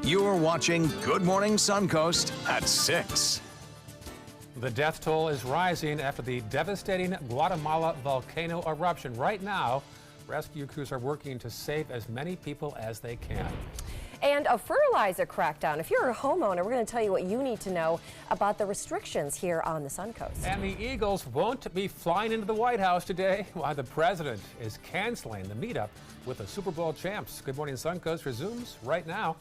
You're watching Good Morning Suncoast at 6. The death toll is rising after the devastating Guatemala volcano eruption. Right now, rescue crews are working to save as many people as they can. And a fertilizer crackdown. If you're a homeowner, we're going to tell you what you need to know about the restrictions here on the Suncoast. And the Eagles won't be flying into the White House today while the president is canceling the meetup with the Super Bowl champs. Good Morning Suncoast resumes right now.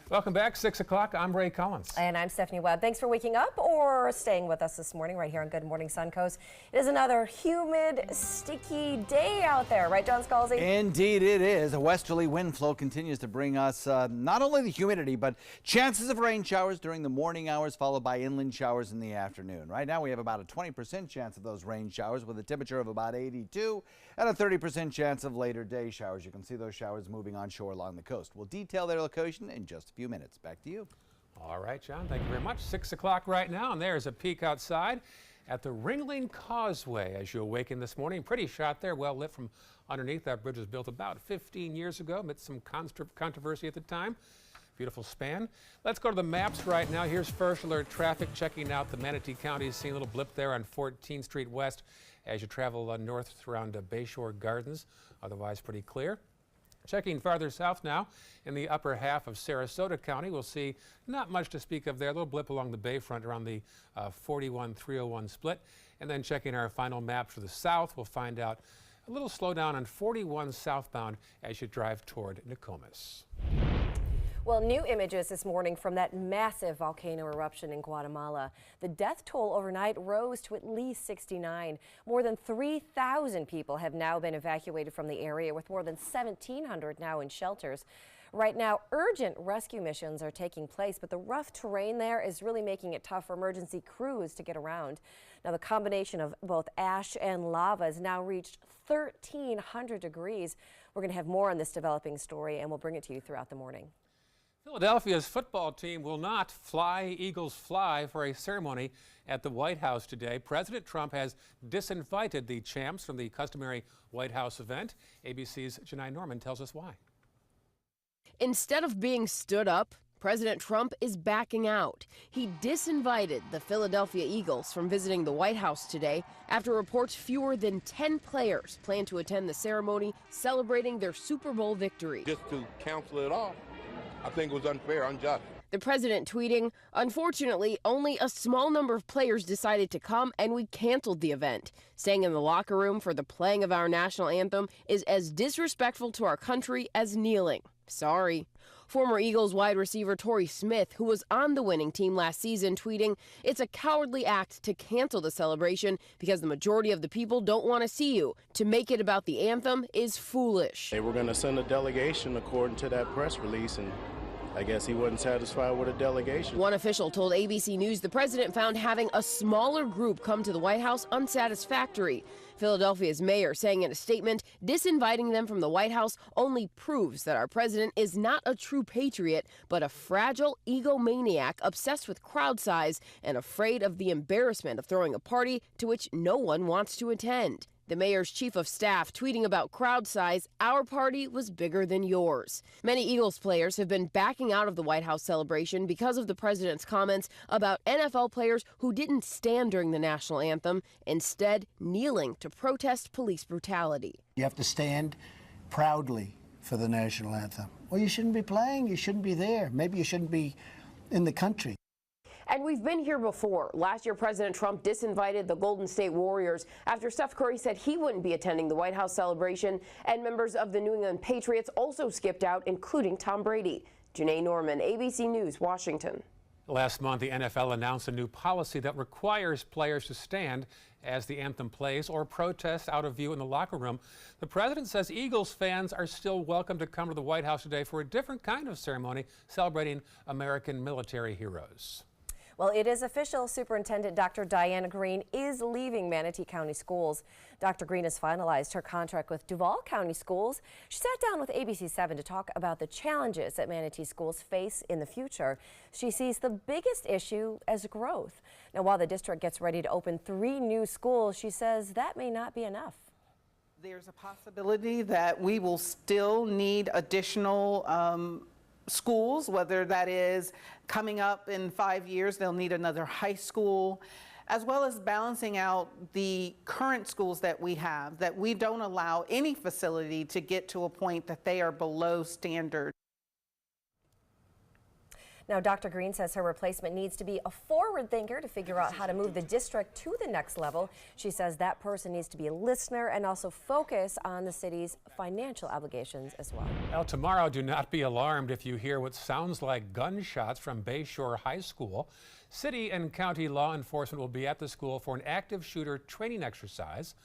Welcome back, 6 o'clock. I'm Ray Collins. And I'm Stephanie Webb. Thanks for waking up or staying with us this morning right here on Good Morning Suncoast. It is another humid, sticky day out there, right, John Scalzi? Indeed it is. A westerly wind flow continues to bring us not only the humidity, but chances of rain showers during the morning hours, followed by inland showers in the afternoon. Right now we have about a 20% chance of those rain showers with a temperature of about 82 and a 30% chance of later day showers. You can see those showers moving onshore along the coast. We'll detail their location in just a few minutes. Back to you. All right, John, thank you very much. 6 o'clock right now, and there's a peek outside at the Ringling Causeway as you awaken this morning. Pretty shot there, well lit from underneath. That bridge was built about 15 years ago, amidst some controversy at the time. Beautiful span. Let's go to the maps right now. Here's First Alert traffic checking out the Manatee County. Seeing a little blip there on 14th Street West as you travel north around Bayshore Gardens. Otherwise pretty clear. Checking farther south now in the upper half of Sarasota County, we'll see not much to speak of there. A little blip along the bayfront around the 41-301 split. And then checking our final map for the south, we'll find out a little slowdown on 41 southbound as you drive toward Nokomis. Well, new images this morning from that massive volcano eruption in Guatemala. The death toll overnight rose to at least 69. More than 3,000 people have now been evacuated from the area, with more than 1,700 now in shelters. Right now, urgent rescue missions are taking place, but the rough terrain there is really making it tough for emergency crews to get around. Now, the combination of both ash and lava has now reached 1,300 degrees. We're going to have more on this developing story, and we'll bring it to you throughout the morning. Philadelphia's football team will not fly, Eagles fly, for a ceremony at the White House today. President Trump has disinvited the champs from the customary White House event. ABC's Janai Norman tells us why. Instead of being stood up, President Trump is backing out. He disinvited the Philadelphia Eagles from visiting the White House today after reports fewer than 10 players plan to attend the ceremony celebrating their Super Bowl victory. Just to cancel it off, I think it was unfair, unjust. The president tweeting, "Unfortunately, only a small number of players decided to come and we canceled the event. Staying in the locker room for the playing of our national anthem is as disrespectful to our country as kneeling. Sorry." Former Eagles wide receiver Torrey Smith, who was on the winning team last season, tweeting, "It's a cowardly act to cancel the celebration because the majority of the people don't want to see you. To make it about the anthem is foolish." They were going to send a delegation according to that press release, and I guess he wasn't satisfied with a delegation. One official told ABC News the president found having a smaller group come to the White House unsatisfactory. Philadelphia's mayor saying in a statement, disinviting them from the White House only proves that our president is not a true patriot, but a fragile egomaniac obsessed with crowd size and afraid of the embarrassment of throwing a party to which no one wants to attend. The mayor's chief of staff tweeting about crowd size, "Our party was bigger than yours." Many Eagles players have been backing out of the White House celebration because of the president's comments about NFL players who didn't stand during the national anthem, instead kneeling to protest police brutality. You have to stand proudly for the national anthem. Well, you shouldn't be playing. You shouldn't be there. Maybe you shouldn't be in the country. And we've been here before. Last year, President Trump disinvited the Golden State Warriors after Steph Curry said he wouldn't be attending the White House celebration, and members of the New England Patriots also skipped out, including Tom Brady. Janai Norman, ABC News, Washington. Last month, the NFL announced a new policy that requires players to stand as the anthem plays or protest out of view in the locker room. The president says Eagles fans are still welcome to come to the White House today for a different kind of ceremony celebrating American military heroes. Well, it is official. Superintendent Dr. Diana Green is leaving Manatee County Schools. Dr. Green has finalized her contract with Duval County Schools. She sat down with ABC7 to talk about the challenges that Manatee schools face in the future. She sees the biggest issue as growth. Now, while the district gets ready to open 3 new schools, she says that may not be enough. There's a possibility that we will still need additional schools, whether that is coming up in 5 years, they'll need another high school, as well as balancing out the current schools that we have, that we don't allow any facility to get to a point that they are below standard. Now, Dr. Green says her replacement needs to be a forward thinker to figure out how to move the district to the next level. She says that person needs to be a listener and also focus on the city's financial obligations as well. Well, tomorrow, do not be alarmed if you hear what sounds like gunshots from Bayshore High School. City and county law enforcement will be at the school for an active shooter training exercise.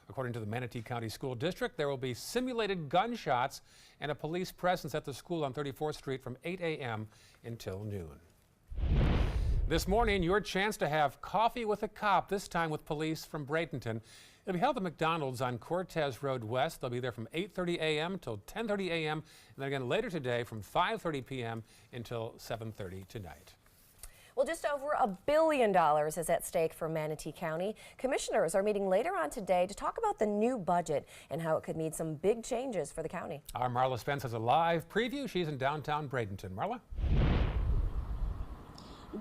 According to the Manatee County School District, there will be simulated gunshots and a police presence at the school on 34th Street from 8 a.m. until noon. This morning, your chance to have coffee with a cop, this time with police from Bradenton. It'll be held at McDonald's on Cortez Road West. They'll be there from 8:30 a.m. till 10:30 a.m. and then again later today from 5:30 p.m. until 7:30 tonight. Well, just over $1 billion is at stake for Manatee County. Commissioners are meeting later on today to talk about the new budget and how it could mean some big changes for the county. Our Marla Spence has a live preview. She's in downtown Bradenton. Marla?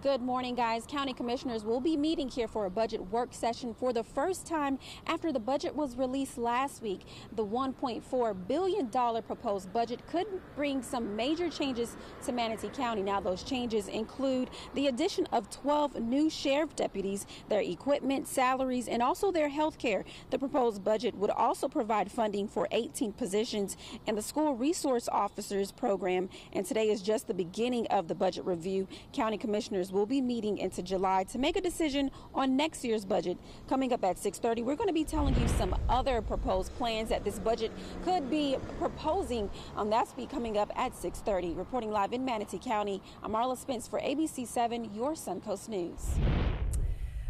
Good morning, guys. County commissioners will be meeting here for a budget work session for the first time after the budget was released last week. The $1.4 billion proposed budget could bring some major changes to Manatee County. Now, those changes include the addition of 12 new sheriff deputies, their equipment, salaries, and also their health care. The proposed budget would also provide funding for 18 positions in the school resource officers program. And today is just the beginning of the budget review. County commissioners will be meeting into July to make a decision on next year's budget. Coming up at 6:30, we're going to be telling you some other proposed plans that this budget could be proposing. That's be coming up at 6:30. Reporting live in Manatee County, I'm Marla Spence for ABC 7, your Suncoast News.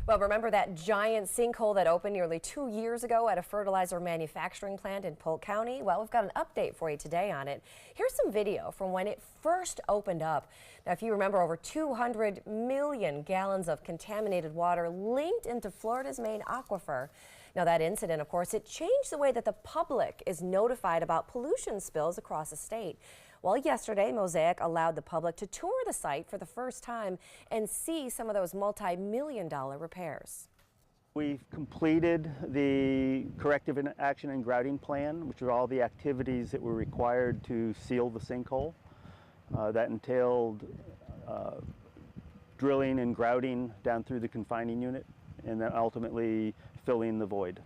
Well, remember that giant sinkhole that opened nearly 2 years ago at a fertilizer manufacturing plant in Polk County? Well, we've got an update for you today on it. Here's some video from when it first opened up. Now, if you remember, over 200 million gallons of contaminated water linked into Florida's main aquifer. Now, that incident, of course, it changed the way that the public is notified about pollution spills across the state. Well, yesterday, Mosaic allowed the public to tour the site for the first time and see some of those multi-million-dollar repairs. We've completed the corrective action and grouting plan, which are all the activities that were required to seal the sinkhole. That entailed drilling and grouting down through the confining unit and then ultimately filling the void.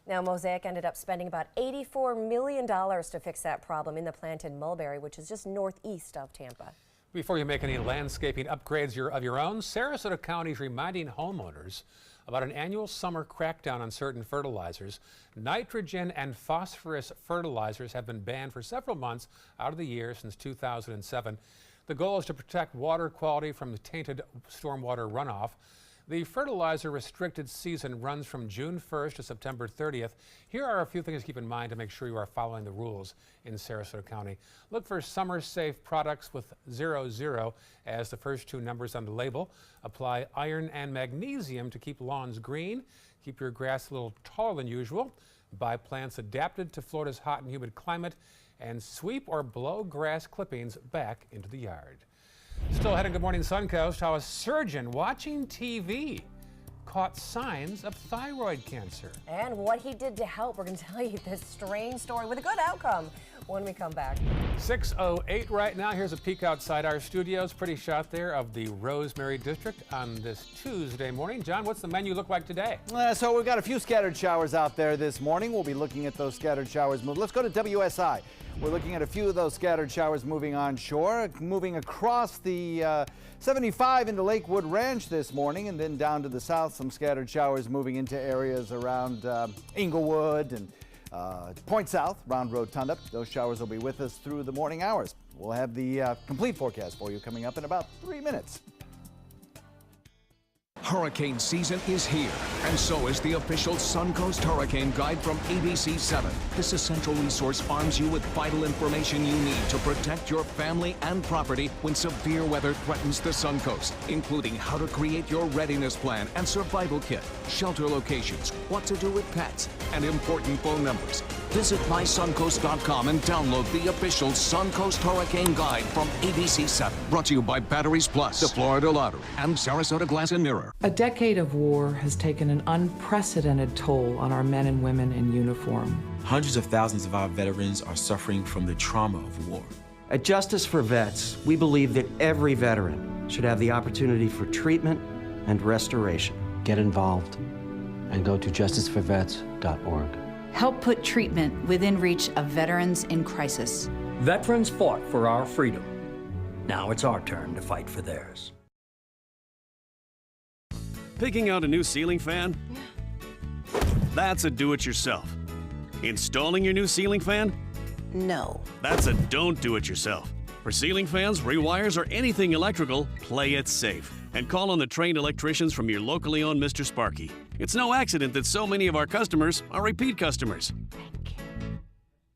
Now, Mosaic ended up spending about $84 million to fix that problem in the plant in Mulberry, which is just northeast of Tampa. Before you make any landscaping upgrades of your own, Sarasota County is reminding homeowners about an annual summer crackdown on certain fertilizers. Nitrogen and phosphorus fertilizers have been banned for several months out of the year since 2007. The goal is to protect water quality from the tainted stormwater runoff. The fertilizer restricted season runs from June 1st to September 30th. Here are a few things to keep in mind to make sure you are following the rules in Sarasota County. Look for summer-safe products with 00 as the first two numbers on the label. Apply iron and magnesium to keep lawns green. Keep your grass a little taller than usual. Buy plants adapted to Florida's hot and humid climate. And sweep or blow grass clippings back into the yard. Still ahead in Good Morning Suncoast, how a surgeon watching TV caught signs of thyroid cancer. And what he did to help. We're going to tell you this strange story with a good outcome when we come back. 6:08 right now. Here's a peek outside our studios. Pretty shot there of the Rosemary District on this Tuesday morning. John, what's the menu look like today? So we've got a few scattered showers out there this morning. We'll be looking at those scattered showers move. Let's go to WSI. We're looking at a few of those scattered showers moving onshore, moving across the 75 into Lakewood Ranch this morning, and then down to the south, some scattered showers moving into areas around Inglewood and Point South, around Rotunda. Those showers will be with us through the morning hours. We'll have the complete forecast for you coming up in about 3 minutes. Hurricane season is here, and so is the official Suncoast Hurricane Guide from ABC 7. This essential resource arms you with vital information you need to protect your family and property when severe weather threatens the Suncoast, including how to create your readiness plan and survival kit, shelter locations, what to do with pets, and important phone numbers. Visit mysuncoast.com and download the official Suncoast Hurricane Guide from ABC 7. Brought to you by Batteries Plus, the Florida Lottery, and Sarasota Glass and Mirror. A decade of war has taken an unprecedented toll on our men and women in uniform. Hundreds of thousands of our veterans are suffering from the trauma of war. At Justice for Vets, we believe that every veteran should have the opportunity for treatment and restoration. Get involved and go to justiceforvets.org. Help put treatment within reach of veterans in crisis. Veterans fought for our freedom. Now it's our turn to fight for theirs. Picking out a new ceiling fan? That's a do-it-yourself. Installing your new ceiling fan? No. That's a don't do it yourself. For ceiling fans, rewires, or anything electrical, play it safe. And call on the trained electricians from your locally owned Mr. Sparky. It's no accident that so many of our customers are repeat customers. Thank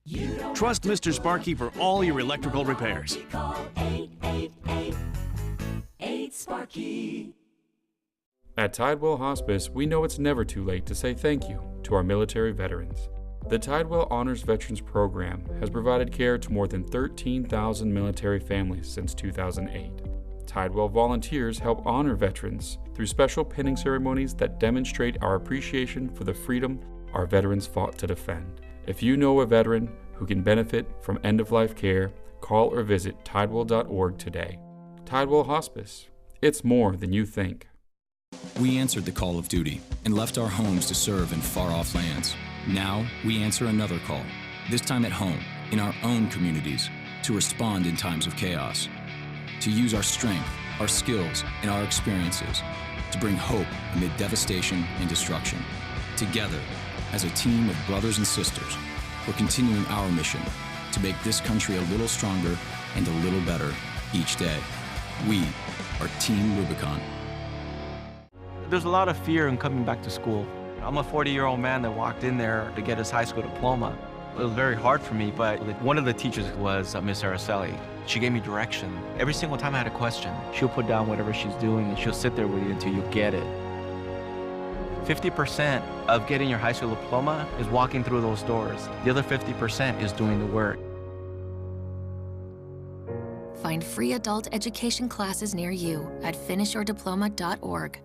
you. Trust Mr. Sparky for all your electrical repairs. Call 888-8-SPARKY. At Tidewell Hospice, we know it's never too late to say thank you to our military veterans. The Tidewell Honors Veterans Program has provided care to more than 13,000 military families since 2008. Tidewell volunteers help honor veterans through special pinning ceremonies that demonstrate our appreciation for the freedom our veterans fought to defend. If you know a veteran who can benefit from end-of-life care, call or visit tidewell.org today. Tidewell Hospice. It's more than you think. We answered the call of duty and left our homes to serve in far-off lands. Now we answer another call, this time at home, in our own communities, to respond in times of chaos. To use our strength, our skills, and our experiences to bring hope amid devastation and destruction. Together, as a team of brothers and sisters, we're continuing our mission to make this country a little stronger and a little better each day. We are Team Rubicon. There's a lot of fear in coming back to school. I'm a 40-year-old man that walked in there to get his high school diploma. It was very hard for me, but one of the teachers was Miss Araceli. She gave me direction. Every single time I had a question, she'll put down whatever she's doing and she'll sit there with you until you get it. 50% of getting your high school diploma is walking through those doors. The other 50% is doing the work. Find free adult education classes near you at finishyourdiploma.org.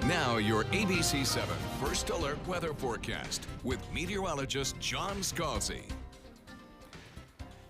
Now your ABC 7 First Alert Weather Forecast with meteorologist John Scalzi.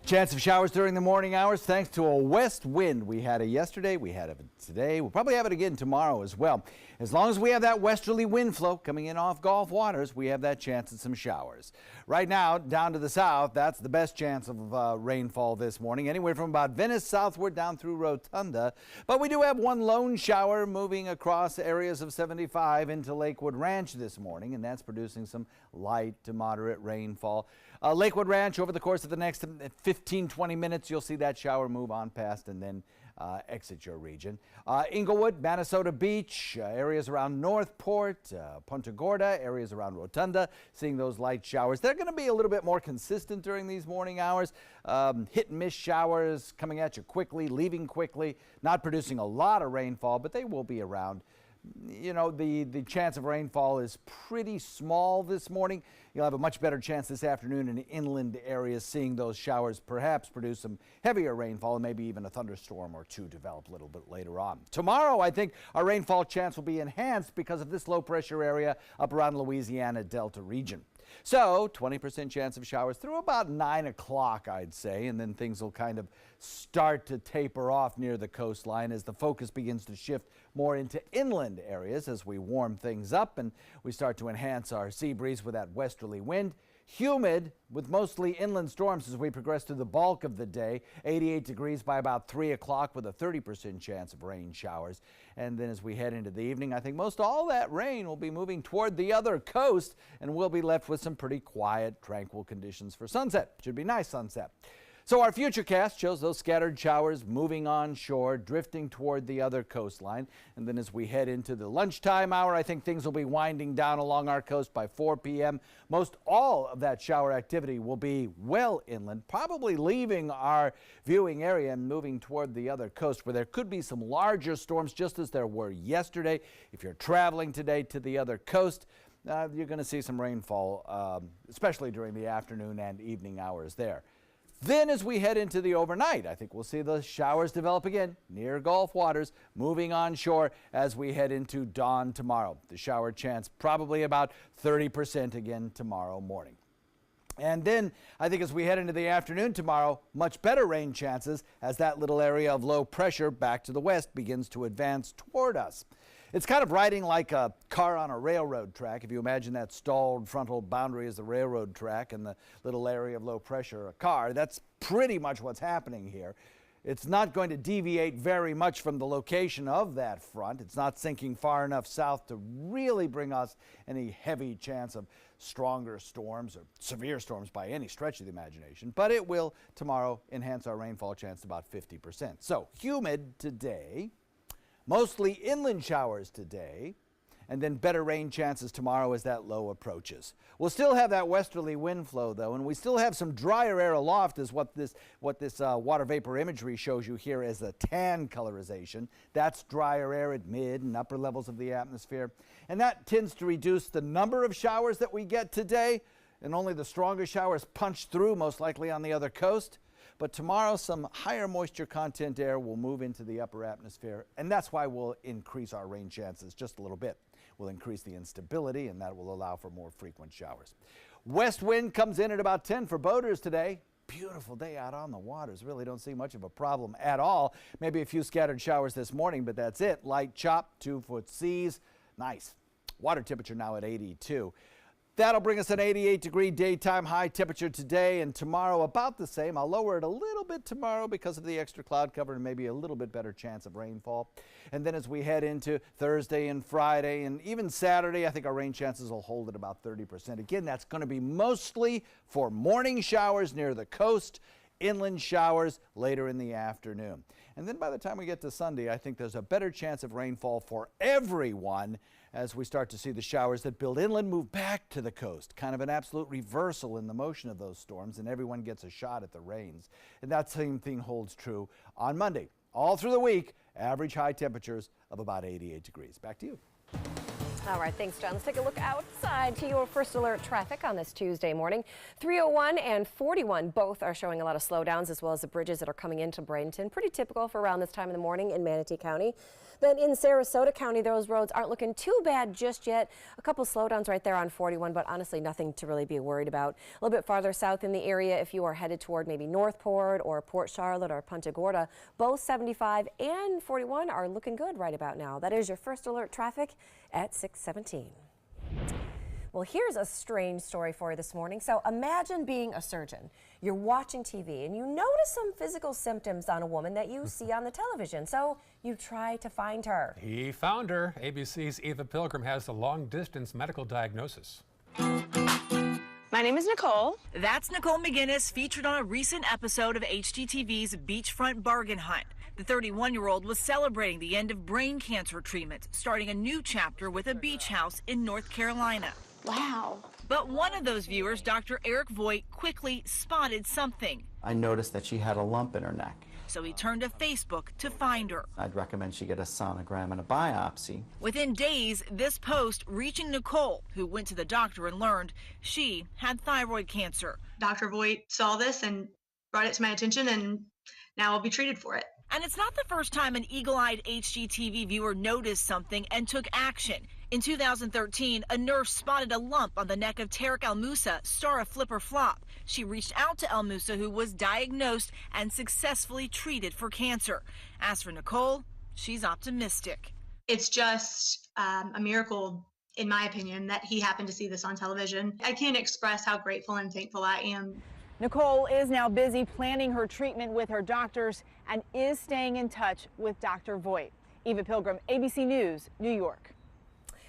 Chance of showers during the morning hours thanks to a west wind. We had it yesterday, we had it today, we'll probably have it again tomorrow as well. As long as we have that westerly wind flow coming in off Gulf waters, we have that chance at some showers. Right now, down to the south, that's the best chance of rainfall this morning, anywhere from about Venice southward down through Rotunda. But we do have one lone shower moving across areas of 75 into Lakewood Ranch this morning, and that's producing some light to moderate rainfall. Lakewood Ranch, over the course of the next 15-20 minutes, you'll see that shower move on past and then exit your region. Inglewood, Manasota Beach, areas around Northport, Punta Gorda, areas around Rotunda, seeing those light showers. They're going to be a little bit more consistent during these morning hours. Hit and miss showers coming at you quickly, leaving quickly, not producing a lot of rainfall, but they will be around. You know, the chance of rainfall is pretty small this morning. You'll have a much better chance this afternoon in the inland areas, seeing those showers perhaps produce some heavier rainfall and maybe even a thunderstorm or two develop a little bit later on. Tomorrow, I think our rainfall chance will be enhanced because of this low pressure area up around Louisiana Delta region. So 20% chance of showers through about 9 o'clock, I'd say, and then things will kind of start to taper off near the coastline as the focus begins to shift more into inland areas as we warm things up and we start to enhance our sea breeze with that westerly wind. Humid with mostly inland storms as we progress through the bulk of the day. 88 degrees by about 3 o'clock with a 30% chance of rain showers. And then as we head into the evening, I think most all that rain will be moving toward the other coast, and we'll be left with some pretty quiet, tranquil conditions for sunset. Should be nice sunset. So our futurecast shows those scattered showers moving onshore, drifting toward the other coastline. And then as we head into the lunchtime hour, I think things will be winding down along our coast by 4 p.m. Most all of that shower activity will be well inland, probably leaving our viewing area and moving toward the other coast, where there could be some larger storms, just as there were yesterday. If you're traveling today to the other coast, you're going to see some rainfall, especially during the afternoon and evening hours there. Then as we head into the overnight, I think we'll see the showers develop again near Gulf waters, moving onshore as we head into dawn tomorrow. The shower chance probably about 30% again tomorrow morning. And then I think as we head into the afternoon tomorrow, much better rain chances as that little area of low pressure back to the west begins to advance toward us. It's kind of riding like a car on a railroad track. If you imagine that stalled frontal boundary as the railroad track and the little area of low pressure, a car, that's pretty much what's happening here. It's not going to deviate very much from the location of that front. It's not sinking far enough south to really bring us any heavy chance of stronger storms or severe storms by any stretch of the imagination. But it will tomorrow enhance our rainfall chance to about 50%. So humid today. Mostly inland showers today, and then better rain chances tomorrow as that low approaches. We'll still have that westerly wind flow, though, and we still have some drier air aloft, is what this water vapor imagery shows you here as a tan colorization. That's drier air at mid and upper levels of the atmosphere, and that tends to reduce the number of showers that we get today, and only the stronger showers punch through, most likely on the other coast. But tomorrow, some higher moisture content air will move into the upper atmosphere, and that's why we'll increase our rain chances just a little bit. We'll increase the instability, and that will allow for more frequent showers. West wind comes in at about 10 for boaters today. Beautiful day out on the waters. Really don't see much of a problem at all. Maybe a few scattered showers this morning, but that's it. Light chop, 2-foot seas. Nice. Water temperature now at 82. That'll bring us an 88-degree daytime high temperature today, and tomorrow about the same. I'll lower it a little bit tomorrow because of the extra cloud cover and maybe a little bit better chance of rainfall. And then as we head into Thursday and Friday and even Saturday, I think our rain chances will hold at about 30%. Again, that's going to be mostly for morning showers near the coast, inland showers later in the afternoon. And then by the time we get to Sunday, I think there's a better chance of rainfall for everyone as we start to see the showers that build inland move back to the coast. Kind of an absolute reversal in the motion of those storms, and everyone gets a shot at the rains. And that same thing holds true on Monday. All through the week, average high temperatures of about 88 degrees. Back to you. All right, thanks, John. Let's take a look outside to your first alert traffic on this Tuesday morning. 301 and 41 both are showing a lot of slowdowns, as well as the bridges that are coming into Bradenton. Pretty typical for around this time in the morning in Manatee County. Then in Sarasota County, those roads aren't looking too bad just yet. A couple slowdowns right there on 41, but honestly nothing to really be worried about. A little bit farther south in the area, if you are headed toward maybe Northport or Port Charlotte or Punta Gorda, both 75 and 41 are looking good right about now. That is your first alert traffic at 6:17. Well, here's a strange story for you this morning. So imagine being a surgeon. You're watching TV and you notice some physical symptoms on a woman that you see on the television. So you try to find her. He found her. ABC's Eva Pilgrim has the long-distance medical diagnosis. My name is Nicole. That's Nicole McGinnis, featured on a recent episode of HGTV's Beachfront Bargain Hunt. The 31-year-old was celebrating the end of brain cancer treatment, starting a new chapter with a beach house in North Carolina. Wow. But one of those viewers, Dr. Eric Voigt, quickly spotted something. I noticed that she had a lump in her neck. So he turned to Facebook to find her. I'd recommend she get a sonogram and a biopsy. Within days, this post reaching Nicole, who went to the doctor and learned she had thyroid cancer. Dr. Voigt saw this and brought it to my attention, and now I'll be treated for it. And it's not the first time an eagle-eyed HGTV viewer noticed something and took action. In 2013, a nurse spotted a lump on the neck of Tarek El Moussa, star of Flip or Flop. She reached out to El Moussa, who was diagnosed and successfully treated for cancer. As for Nicole, she's optimistic. It's just a miracle in my opinion, that he happened to see this on television. I can't express how grateful and thankful I am. Nicole is now busy planning her treatment with her doctors and is staying in touch with Dr. Voigt. Eva Pilgrim, ABC News, New York.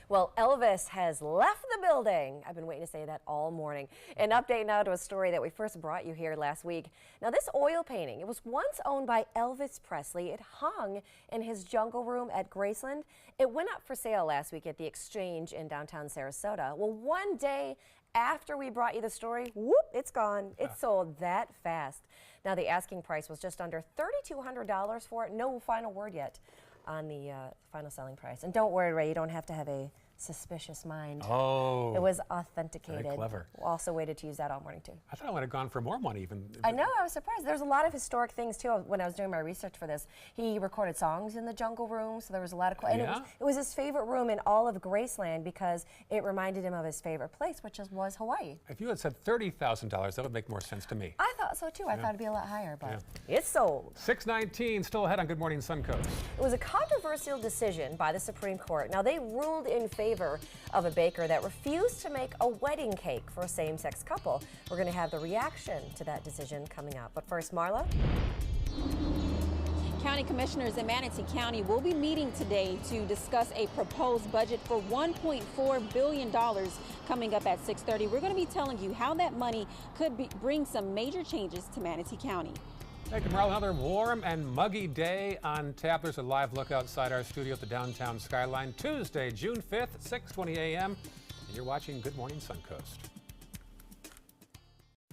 Well, Elvis has left the building. I've been waiting to say that all morning. An update now to a story that we first brought you here last week. Now, this oil painting, it was once owned by Elvis Presley. It hung in his jungle room at Graceland. It went up for sale last week at the Exchange in downtown Sarasota. Well, one day after we brought you the story, whoop, it's gone. It sold that fast. Now, the asking price was just under $3,200 for it. No final word yet on the final selling price. And don't worry, Ray, you don't have to have a suspicious mind. Oh. It was authenticated. Very clever. Also waited to use that all morning, too. I thought I would have gone for more money even. I know, I was surprised. There's a lot of historic things, too, when I was doing my research for this. He recorded songs in the jungle room, so there was a lot of... And it was his favorite room in all of Graceland because it reminded him of his favorite place, which was Hawaii. If you had said $30,000, that would make more sense to me. I thought so, too. I thought it'd be a lot higher, but it's sold. 6:19, still ahead on Good Morning Suncoast. It was a controversial decision by the Supreme Court. Now, they ruled in favor of a baker that refused to make a wedding cake for a same-sex couple. We're going to have the reaction to that decision coming up. But first, Marla. County commissioners in Manatee County will be meeting today to discuss a proposed budget for $1.4 billion coming up at 6:30. We're going to be telling you how that money could bring some major changes to Manatee County. Thank you, Marla. Another warm and muggy day on tap. There's a live look outside our studio at the downtown skyline. Tuesday, June 5th, 6:20 a.m. And you're watching Good Morning Suncoast.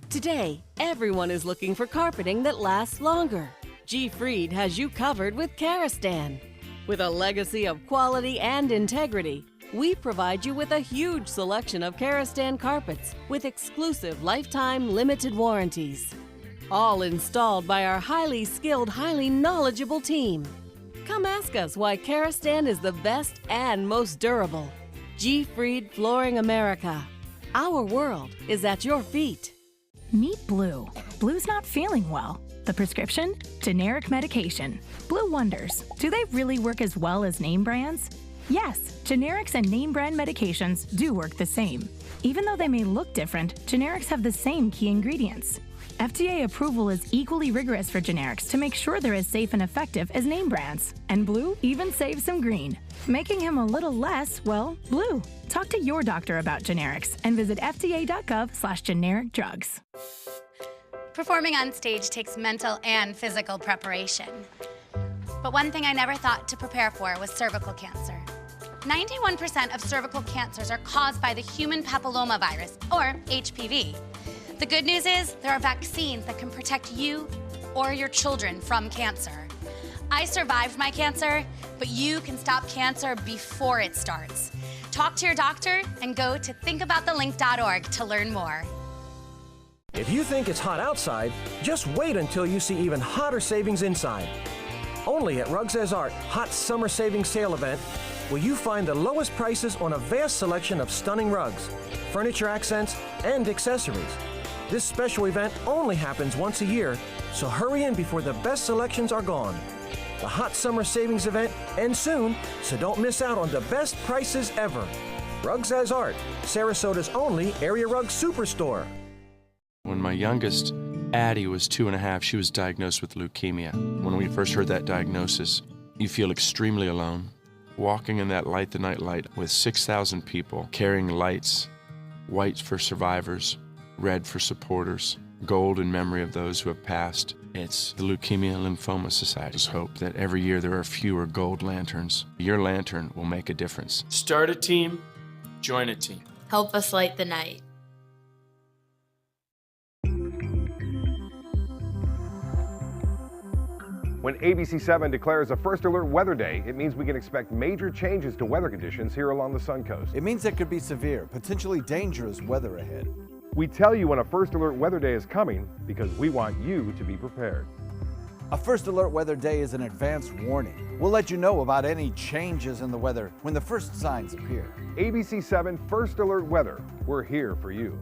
Today, everyone is looking for carpeting that lasts longer. G. Fried has you covered with Karastan. With a legacy of quality and integrity, we provide you with a huge selection of Karastan carpets with exclusive lifetime limited warranties. All installed by our highly skilled, highly knowledgeable team. Come ask us why Karastan is the best and most durable. G. Fried Flooring America. Our world is at your feet. Meet Blue. Blue's not feeling well. The prescription? Generic medication. Blue wonders, do they really work as well as name brands? Yes, generics and name brand medications do work the same. Even though they may look different, generics have the same key ingredients. FDA approval is equally rigorous for generics to make sure they're as safe and effective as name brands. And Blue even saves some green, making him a little less, well, blue. Talk to your doctor about generics and visit fda.gov/generic drugs. Performing on stage takes mental and physical preparation. But one thing I never thought to prepare for was cervical cancer. 91% of cervical cancers are caused by the human papillomavirus, or HPV. The good news is there are vaccines that can protect you or your children from cancer. I survived my cancer, but you can stop cancer before it starts. Talk to your doctor and go to thinkaboutthelink.org to learn more. If you think it's hot outside, just wait until you see even hotter savings inside. Only at Rugs As Art Hot Summer Savings Sale event will you find the lowest prices on a vast selection of stunning rugs, furniture accents, and accessories. This special event only happens once a year, so hurry in before the best selections are gone. The Hot Summer Savings event ends soon, so don't miss out on the best prices ever. Rugs As Art, Sarasota's only area rug superstore. When my youngest, Addie, was 2.5, she was diagnosed with leukemia. When we first heard that diagnosis, you feel extremely alone. Walking in that Light the Night light with 6,000 people carrying lights, white for survivors, red for supporters, gold in memory of those who have passed. It's the Leukemia and Lymphoma Society's hope that every year there are fewer gold lanterns. Your lantern will make a difference. Start a team, join a team. Help us light the night. When ABC7 declares a First Alert Weather Day, it means we can expect major changes to weather conditions here along the Suncoast. It means there could be severe, potentially dangerous weather ahead. We tell you when a First Alert Weather Day is coming because we want you to be prepared. A First Alert Weather Day is an advance warning. We'll let you know about any changes in the weather when the first signs appear. ABC7 First Alert Weather. We're here for you.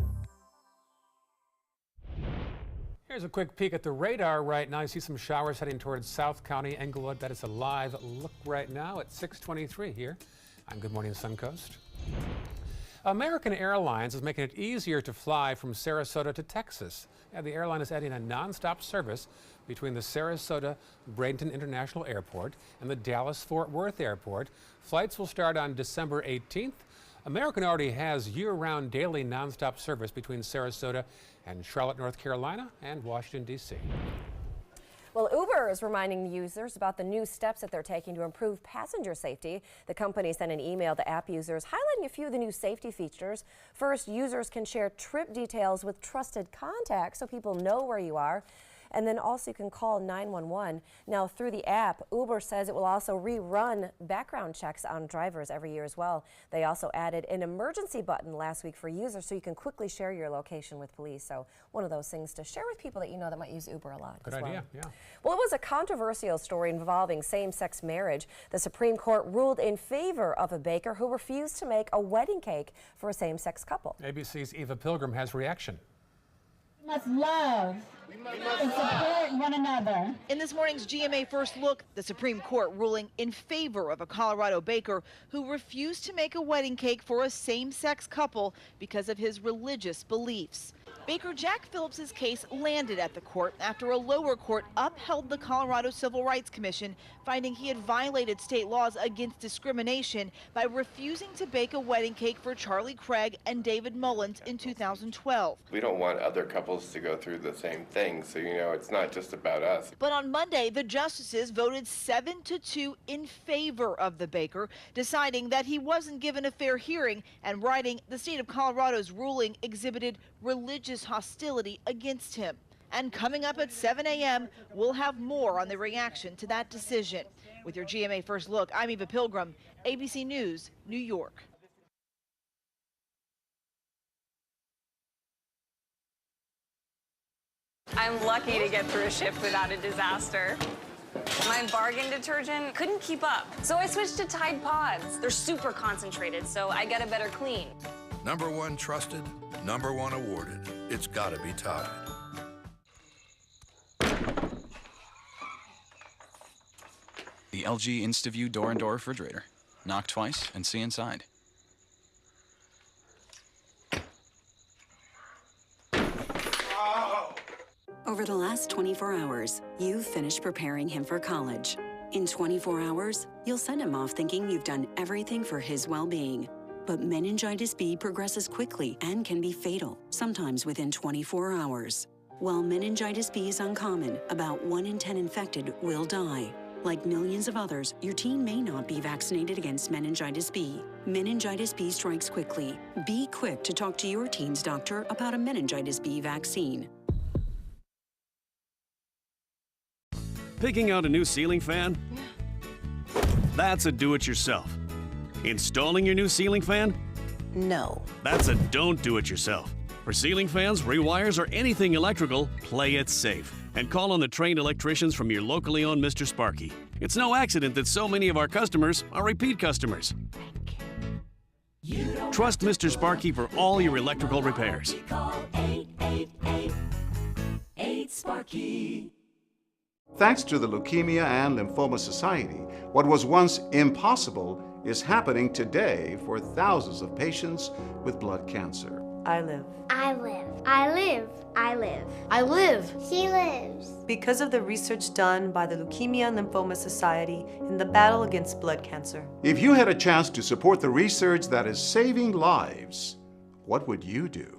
Here's a quick peek at the radar right now. You see some showers heading towards South County, Englewood. That is a live look right now at 6:23 here I'm Good Morning Suncoast. American Airlines is making it easier to fly from Sarasota to Texas. Yeah, the airline is adding a nonstop service between the Sarasota-Bradenton International Airport and the Dallas-Fort Worth Airport. Flights will start on December 18th. American already has year-round daily nonstop service between Sarasota and Charlotte, North Carolina and Washington, D.C. Well, Uber is reminding users about the new steps that they're taking to improve passenger safety. The company sent an email to app users highlighting a few of the new safety features. First, users can share trip details with trusted contacts so people know where you are. And then also you can call 911. Now through the app, Uber says it will also rerun background checks on drivers every year as well. They also added an emergency button last week for users so you can quickly share your location with police. So one of those things to share with people that you know that might use Uber a lot. Good idea, yeah. Well, it was a controversial story involving same-sex marriage. The Supreme Court ruled in favor of a baker who refused to make a wedding cake for a same-sex couple. ABC's Eva Pilgrim has reaction. We must love and support one another. In this morning's GMA First Look, the Supreme Court ruling in favor of a Colorado baker who refused to make a wedding cake for a same-sex couple because of his religious beliefs. Baker Jack Phillips's case landed at the court after a lower court upheld the Colorado Civil Rights Commission, finding he had violated state laws against discrimination by refusing to bake a wedding cake for Charlie Craig and David Mullins in 2012. We don't want other couples to go through the same thing, so it's not just about us. But on Monday, the justices voted 7-2 in favor of the baker, deciding that he wasn't given a fair hearing and writing the state of Colorado's ruling exhibited religious hostility against him. And coming up at 7 a.m., we'll have more on the reaction to that decision. With your GMA First Look, I'm Eva Pilgrim, ABC News, New York. I'm lucky to get through a shift without a disaster. My bargain detergent couldn't keep up, so I switched to Tide Pods. They're super concentrated, so I get a better clean. #1 trusted, #1 awarded. It's gotta be Tide. The LG InstaView door-and-door refrigerator. Knock twice and see inside. Over the last 24 hours, you've finished preparing him for college. In 24 hours, you'll send him off thinking you've done everything for his well-being. But meningitis B progresses quickly and can be fatal, sometimes within 24 hours. While meningitis B is uncommon, about 1 in 10 infected will die. Like millions of others, your teen may not be vaccinated against meningitis B. Meningitis B strikes quickly. Be quick to talk to your teen's doctor about a meningitis B vaccine. Picking out a new ceiling fan? That's a do-it-yourself. Installing your new ceiling fan? No. That's a don't do it yourself. For ceiling fans, rewires, or anything electrical, play it safe. And call on the trained electricians from your locally owned Mr. Sparky. It's no accident that so many of our customers are repeat customers. Trust Mr. Sparky for all your electrical repairs. Call 888-8-SPARKY. Thanks to the Leukemia and Lymphoma Society, what was once impossible is happening today for thousands of patients with blood cancer. I live. I live. I live. I live. I live. She lives. Because of the research done by the Leukemia and Lymphoma Society in the battle against blood cancer. If you had a chance to support the research that is saving lives, what would you do?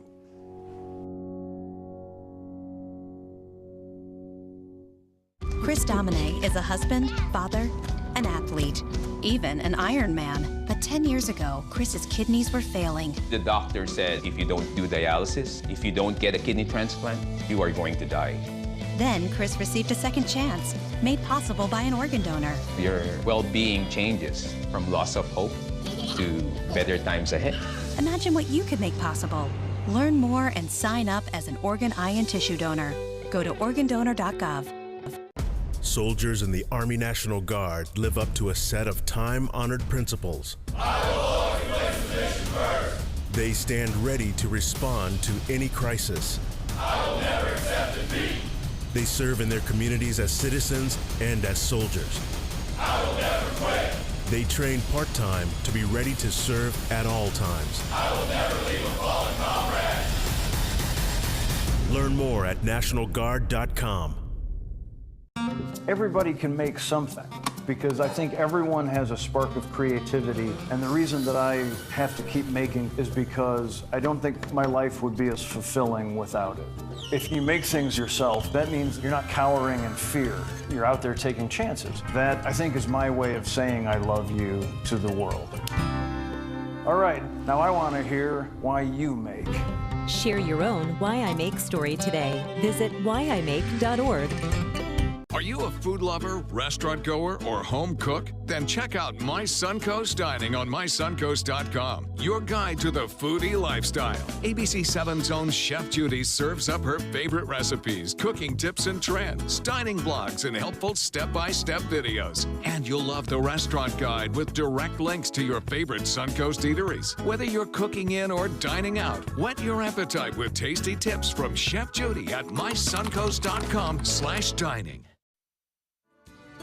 Chris Domine is a husband, father, an athlete, even an Ironman. But 10 years ago, Chris's kidneys were failing. The doctor said if you don't do dialysis, if you don't get a kidney transplant, you are going to die. Then Chris received a second chance, made possible by an organ donor. Your well-being changes from loss of hope to better times ahead. Imagine what you could make possible. Learn more and sign up as an organ, eye, and tissue donor. Go to organdonor.gov. Soldiers in the Army National Guard live up to a set of time-honored principles. I will always place the mission first. They stand ready to respond to any crisis. I will never accept defeat. They serve in their communities as citizens and as soldiers. I will never quit. They train part-time to be ready to serve at all times. I will never leave a fallen comrade. Learn more at nationalguard.com. Everybody can make something, because I think everyone has a spark of creativity, and the reason that I have to keep making is because I don't think my life would be as fulfilling without it. If you make things yourself, that means you're not cowering in fear. You're out there taking chances. That, I think, is my way of saying I love you to the world. All right, now I want to hear why you make. Share your own Why I Make story today. Visit whyimake.org. Are you a food lover, restaurant goer, or home cook? Then check out My Suncoast Dining on mysuncoast.com, your guide to the foodie lifestyle. ABC 7's own Chef Judy serves up her favorite recipes, cooking tips and trends, dining blogs, and helpful step-by-step videos. And you'll love the restaurant guide with direct links to your favorite Suncoast eateries. Whether you're cooking in or dining out, whet your appetite with tasty tips from Chef Judy at mysuncoast.com/dining.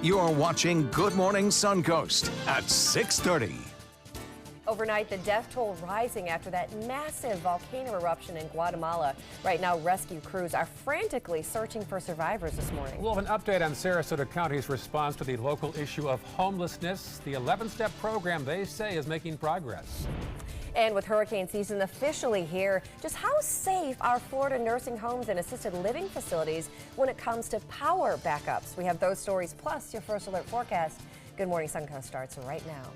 You're watching Good Morning Suncoast at 6:30. Overnight, the death toll rising after that massive volcano eruption in Guatemala. Right now, rescue crews are frantically searching for survivors this morning. We'll have an update on Sarasota County's response to the local issue of homelessness. The 11-step program, they say, is making progress. And with hurricane season officially here, just how safe are Florida nursing homes and assisted living facilities when it comes to power backups? We have those stories plus your first alert forecast. Good Morning Suncoast starts right now.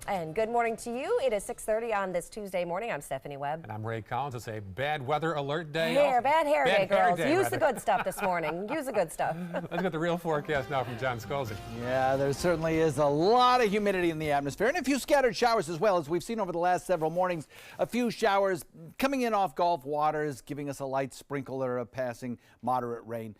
And good morning to you. It is 6:30 on this Tuesday morning. I'm Stephanie Webb. And I'm Ray Collins. It's a bad weather alert day. Bad hair day, girls. Use the rather. good stuff this morning. Use the good stuff. Let's get the real forecast now from John Scalzi. Yeah, there certainly is a lot of humidity in the atmosphere and a few scattered showers as well, as we've seen over the last several mornings. A few showers coming in off Gulf waters, giving us a light sprinkler of passing moderate rain.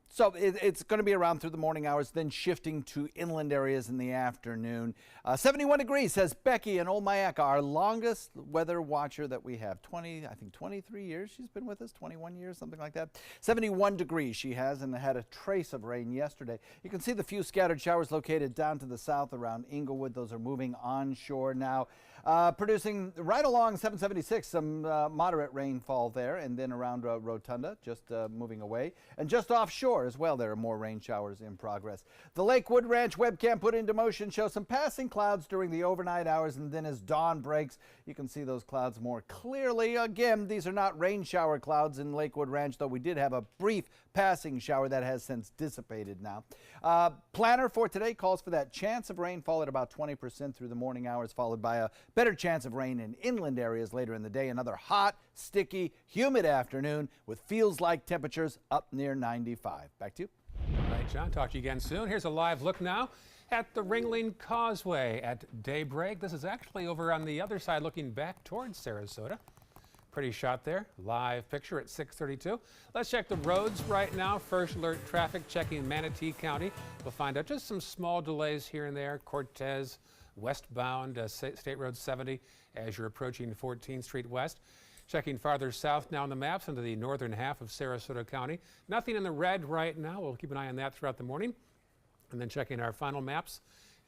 So it's going to be around through the morning hours, then shifting to inland areas in the afternoon. 71 degrees, says Becky in Old Mayaca, our longest weather watcher that we have. 23 years she's been with us, 21 years, something like that. 71 degrees she has, and had a trace of rain yesterday. You can see the few scattered showers located down to the south around Inglewood. Those are moving onshore now. Producing right along 776, some moderate rainfall there, and then around Rotunda, just moving away. And just offshore as well, there are more rain showers in progress. The Lakewood Ranch webcam put into motion shows some passing clouds during the overnight hours, and then as dawn breaks, you can see those clouds more clearly. Again, these are not rain shower clouds in Lakewood Ranch, though we did have a brief passing shower that has since dissipated now. Planner for today calls for that chance of rainfall at about 20% through the morning hours, followed by a better chance of rain in inland areas later in the day. Another hot, sticky, humid afternoon with feels-like temperatures up near 95. Back to you. All right, John, talk to you again soon. Here's a live look now at the Ringling Causeway at daybreak. This is actually over on the other side looking back towards Sarasota. Pretty shot there. Live picture at 6:32. Let's check the roads right now. First alert traffic checking Manatee County. We'll find out just some small delays here and there. Cortez westbound, State Road 70 as you're approaching 14th Street West. Checking farther south now on the maps into the northern half of Sarasota County. Nothing in the red right now. We'll keep an eye on that throughout the morning. And then checking our final maps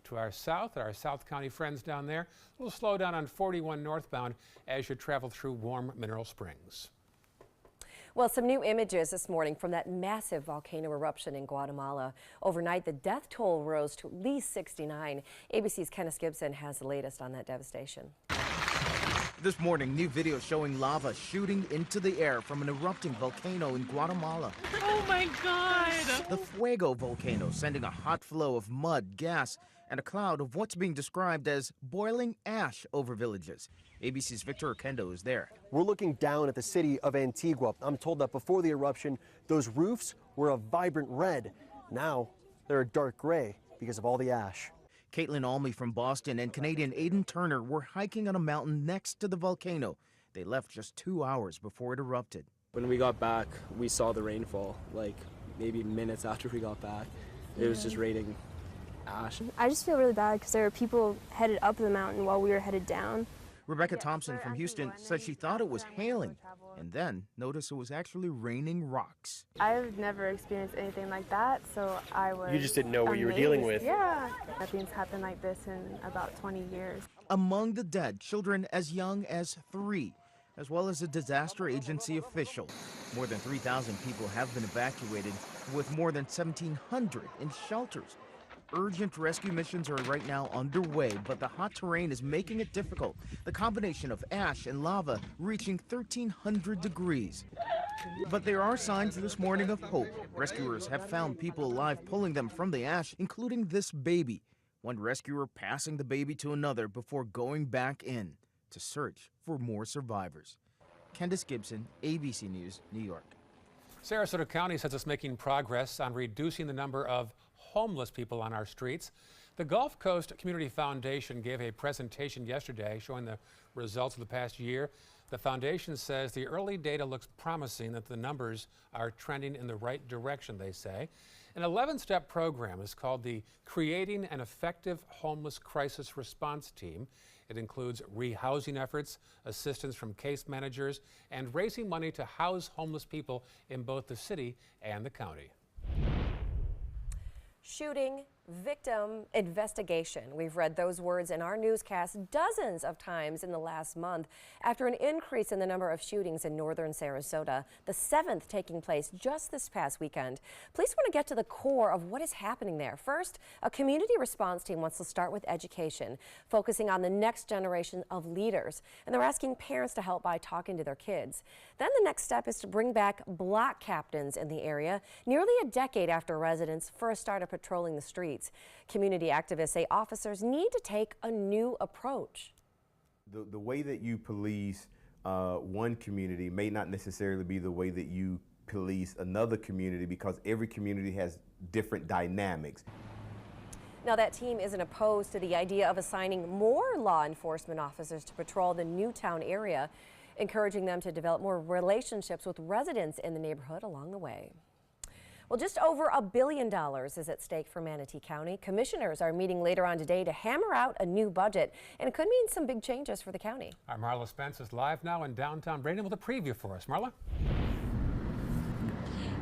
to our south County friends down there. We'll slow down on 41 northbound as you travel through warm Mineral Springs. Well, some new images this morning from that massive volcano eruption in Guatemala. Overnight, the death toll rose to at least 69. ABC's Kenneth Gibson has the latest on that devastation. This morning, new video showing lava shooting into the air from an erupting volcano in Guatemala. Oh my God! The Fuego volcano sending a hot flow of mud, gas, and a cloud of what's being described as boiling ash over villages. ABC's Victor Oquendo is there. We're looking down at the city of Antigua. I'm told that before the eruption, those roofs were a vibrant red. Now they're a dark gray because of all the ash. Caitlin Almy from Boston and Canadian Aiden Turner were hiking on a mountain next to the volcano. They left just 2 hours before it erupted. When we got back, we saw the rainfall, like maybe minutes after we got back. It was just raining ash. I just feel really bad because there were people headed up the mountain while we were headed down. Rebecca Thompson from Houston said she thought it was hailing and then noticed it was actually raining rocks. I've never experienced anything like that, so I was You just didn't know what you were amazed. dealing with. Yeah, nothing's happened like this in about 20 years. Among the dead, children as young as 3, as well as a disaster agency official. More than 3,000 people have been evacuated, with more than 1,700 in shelters. Urgent rescue missions are right now underway, but the hot terrain is making it difficult. The combination of ash and lava reaching 1,300 degrees. But there are signs this morning of hope. Rescuers have found people alive pulling them from the ash, including this baby. One rescuer passing the baby to another before going back in to search for more survivors. Candace Gibson, ABC News, New York. Sarasota County says it's making progress on reducing the number of homeless people on our streets. The Gulf Coast Community Foundation gave a presentation yesterday showing the results of the past year. The foundation says the early data looks promising, that the numbers are trending in the right direction, they say. An 11-step program is called the Creating an Effective Homeless Crisis Response Team. It includes rehousing efforts, assistance from case managers, and raising money to house homeless people in both the city and the county. Shooting victim investigation. We've read those words in our newscast dozens of times in the last month after an increase in the number of shootings in northern Sarasota, the 7th taking place just this past weekend. Police want to get to the core of what is happening there. First, a community response team wants to start with education, focusing on the next generation of leaders, and they're asking parents to help by talking to their kids. Then the next step is to bring back block captains in the area, nearly a decade after residents first started patrolling the streets. Community activists say officers need to take a new approach. The way that you police one community may not necessarily be the way that you police another community, because every community has different dynamics. Now, that team isn't opposed to the idea of assigning more law enforcement officers to patrol the Newtown area, encouraging them to develop more relationships with residents in the neighborhood along the way. Well, just over $1 billion is at stake for Manatee County. Commissioners are meeting later on today to hammer out a new budget, and it could mean some big changes for the county. Our Marla Spence is live now in downtown Bradenton with a preview for us. Marla?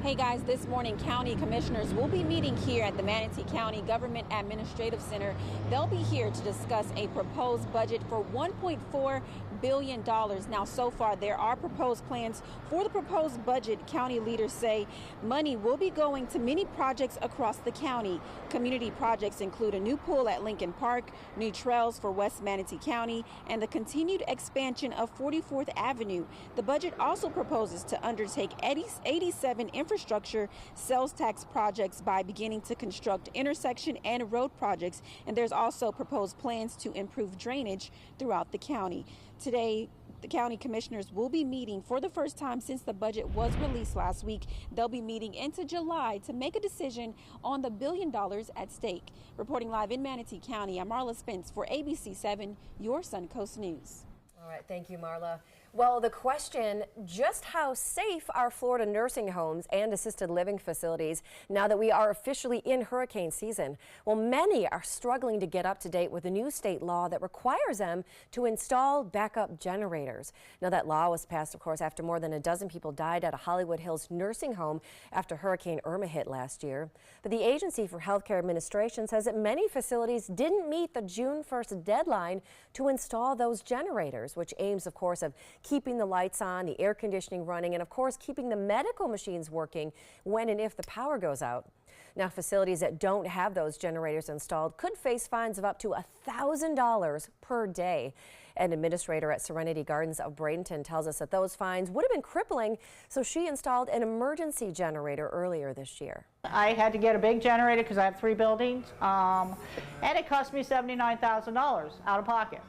Hey guys, this morning county commissioners will be meeting here at the Manatee County Government Administrative Center. They'll be here to discuss a proposed budget for $1.4 billion. Now, so far, there are proposed plans for the proposed budget. County leaders say money will be going to many projects across the county. Community projects include a new pool at Lincoln Park, new trails for West Manatee County, and the continued expansion of 44th Avenue. The budget also proposes to undertake 87 infrastructure sales tax projects by beginning to construct intersection and road projects. And there's also proposed plans to improve drainage throughout the county. Today, the county commissioners will be meeting for the first time since the budget was released last week. They'll be meeting into July to make a decision on the $1 billion at stake. Reporting live in Manatee County, I'm Marla Spence for ABC 7, your Suncoast News. All right, thank you, Marla. Well, the question, just how safe are Florida nursing homes and assisted living facilities now that we are officially in hurricane season? Well, many are struggling to get up to date with a new state law that requires them to install backup generators. Now, that law was passed, of course, after more than a dozen people died at a Hollywood Hills nursing home after Hurricane Irma hit last year. But the Agency for Healthcare Administration says that many facilities didn't meet the June 1st deadline to install those generators, which aims, of course, of keeping the lights on, the air conditioning running, and of course keeping the medical machines working when and if the power goes out. Now, facilities that don't have those generators installed could face fines of up to $1,000 per day. An administrator at Serenity Gardens of Bradenton tells us that those fines would have been crippling, so she installed an emergency generator earlier this year. I had to get a big generator because I have 3 buildings, and it cost me $79,000 out of pocket.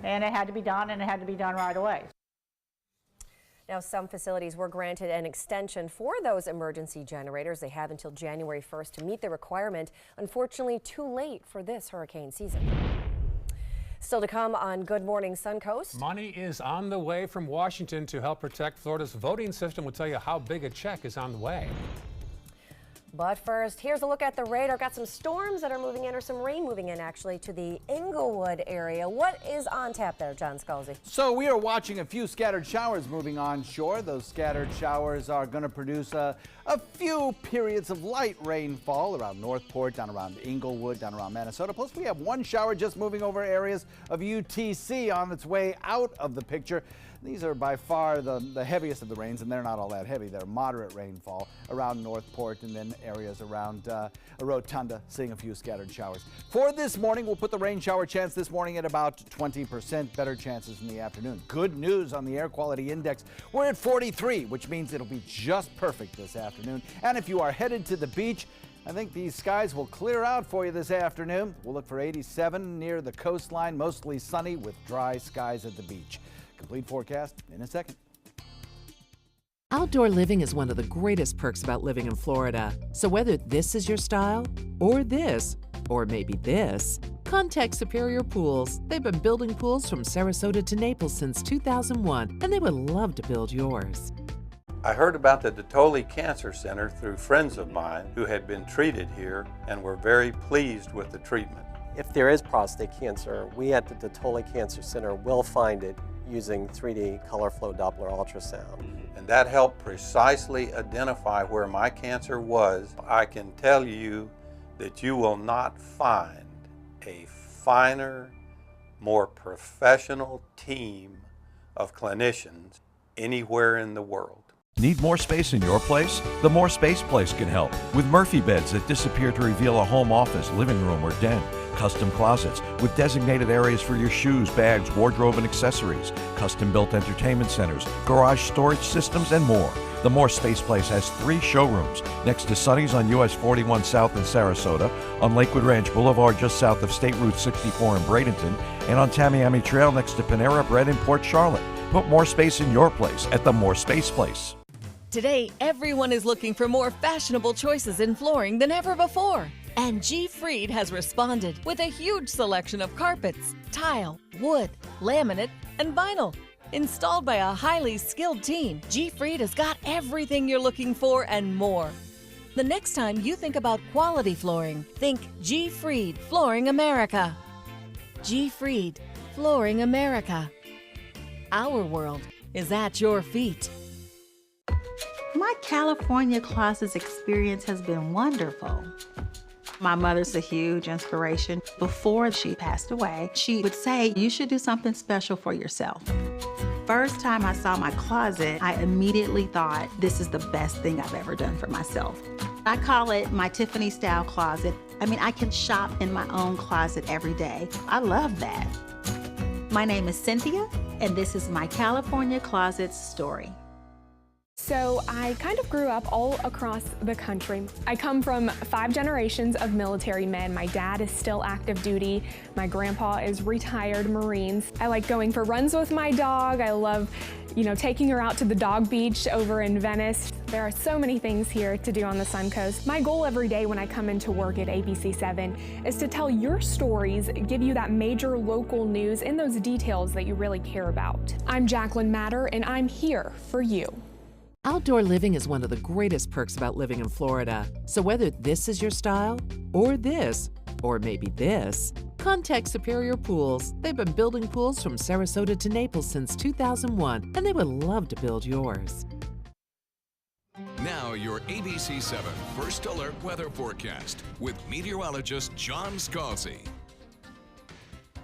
And it had to be done, and it had to be done right away. Now, some facilities were granted an extension for those emergency generators. They have until January 1st to meet the requirement. Unfortunately, too late for this hurricane season. Still to come on Good Morning Suncoast. Money is on the way from Washington to help protect Florida's voting system. We'll tell you how big a check is on the way. But first, here's a look at the radar. Got some storms that are moving in, or some rain moving in actually, to the Inglewood area. What is on tap there, John Scalzi? So we are watching a few scattered showers moving onshore. Those scattered showers are going to produce a few periods of light rainfall around Northport, down around Inglewood, down around Minnesota. Plus we have one shower just moving over areas of UTC on its way out of the picture. These are by far the heaviest of the rains, and they're not all that heavy. They're moderate rainfall around Northport and then areas around Rotunda, seeing a few scattered showers. For this morning, we'll put the rain shower chance this morning at about 20%. Better chances in the afternoon. Good news on the air quality index. We're at 43, which means it'll be just perfect this afternoon. And if you are headed to the beach, I think these skies will clear out for you this afternoon. We'll look for 87 near the coastline, mostly sunny with dry skies at the beach. Complete forecast in a second. Outdoor living is one of the greatest perks about living in Florida. So whether this is your style, or this, or maybe this, contact Superior Pools. They've been building pools from Sarasota to Naples since 2001, and they would love to build yours. I heard about the Dotoli Cancer Center through friends of mine who had been treated here and were very pleased with the treatment. If there is prostate cancer, we at the Dotoli Cancer Center will find it using 3D color flow Doppler ultrasound. And that helped precisely identify where my cancer was. I can tell you that you will not find a finer, more professional team of clinicians anywhere in the world. Need more space in your place? The More Space Place can help with Murphy beds that disappear to reveal a home office, living room, or den. Custom closets with designated areas for your shoes, bags, wardrobe, and accessories. Custom-built entertainment centers, garage storage systems, and more. The More Space Place has 3 showrooms next to Sunny's on US 41 South in Sarasota, on Lakewood Ranch Boulevard just south of State Route 64 in Bradenton, and on Tamiami Trail next to Panera Bread in Port Charlotte. Put more space in your place at the More Space Place. Today, everyone is looking for more fashionable choices in flooring than ever before. And G. Fried has responded with a huge selection of carpets, tile, wood, laminate, and vinyl. Installed by a highly skilled team, G. Fried has got everything you're looking for and more. The next time you think about quality flooring, think G. Fried Flooring America. G. Fried Flooring America. Our world is at your feet. My California Closets experience has been wonderful. My mother's a huge inspiration. Before she passed away, she would say, you should do something special for yourself. First time I saw my closet, I immediately thought, this is the best thing I've ever done for myself. I call it my Tiffany style closet. I mean, I can shop in my own closet every day. I love that. My name is Cynthia, and this is my California Closets story. So I kind of grew up all across the country. I come from 5 generations of military men. My dad is still active duty. My grandpa is retired Marines. I like going for runs with my dog. I love, taking her out to the dog beach over in Venice. There are so many things here to do on the Suncoast. My goal every day when I come into work at ABC7 is to tell your stories, give you that major local news and those details that you really care about. I'm Jacqueline Matter, and I'm here for you. Outdoor living is one of the greatest perks about living in Florida. So whether this is your style, or this, or maybe this, contact Superior Pools. They've been building pools from Sarasota to Naples since 2001, and they would love to build yours. Now your ABC7 First Alert Weather Forecast with meteorologist John Scalzi.